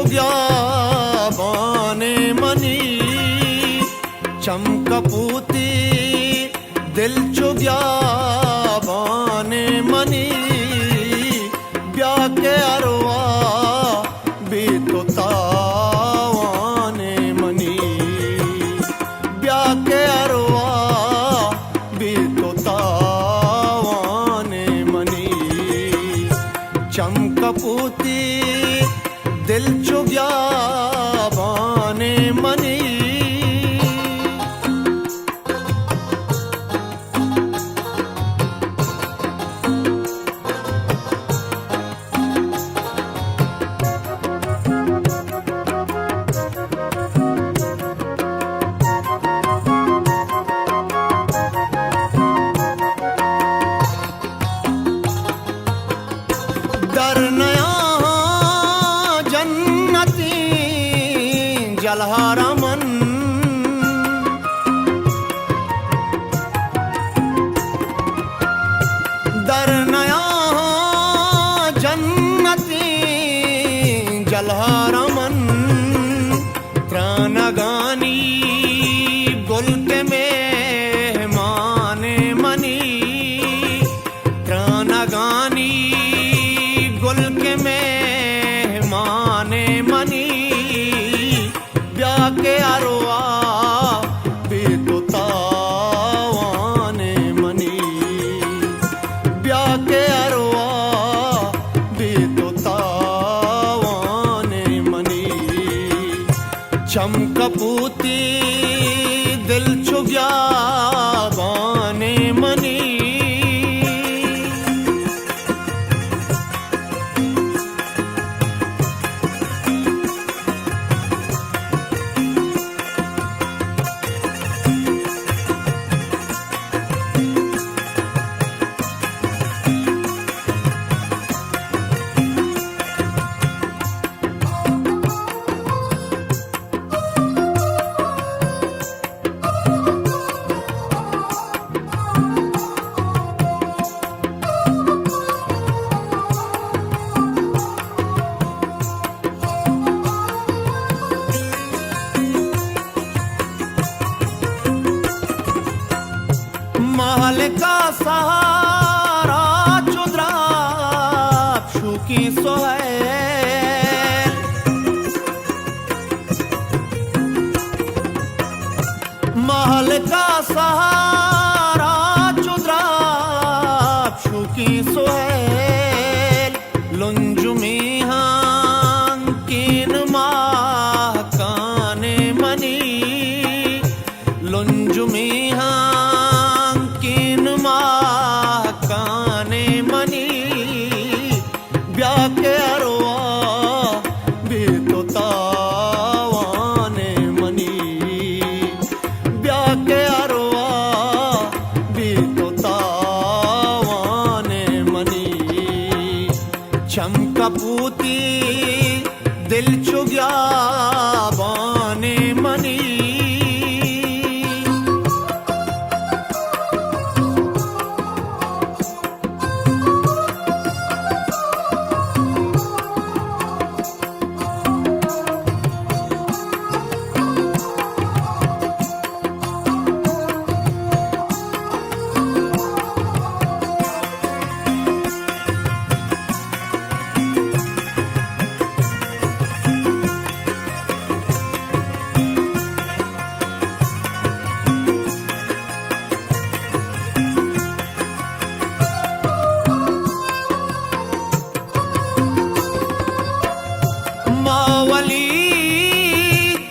चुग्या बाने मनी चमकपूती दिल चुग्या बाने मनी ब्याह के अरवा भी तो तावाने मनी ब्याह के अरवा भी तो तावाने मनी चमकपूती दिल चुग्या बाने मनी जलहारा मन दर नया जन्नती जलहारा मन त्राणगानी गुल के मेहमाने मनी त्राणगानी गुल के मेहमाने मनी ब्याह के अरवा भी तो तावाने मनी ब्याह के अरवा भी तो तावाने मनी चमकपूती दिल चुग्या बाने मनी महल का सहारा चुद्रा शुकी सोहैल महल का सहारा चुद्रा शुकी सोहैल लुंजुमी हांकिन महकाने मनी लुंजुमी काने मनी ब्याह के अरवा भी तो तावाने मनी ब्याह के अरवा भी तो तावाने मनी चमकपूती दिल चुग्या बाने मनी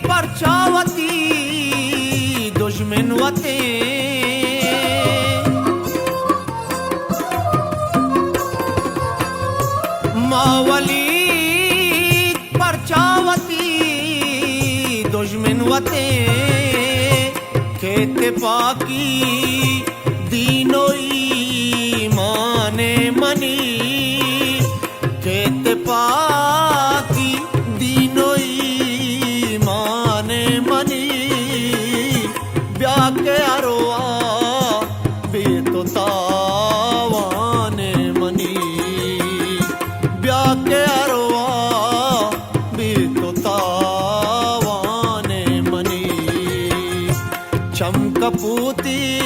परचावती दुश्मन वते मावली परचावती दुश्मन वते खेत पाकी दीनोई माने मनी खेत पाकी दीनोई माने मनी ब्याह के अरवा भी तो तावाने मनी ब्याह के अरवा भी तो कपूती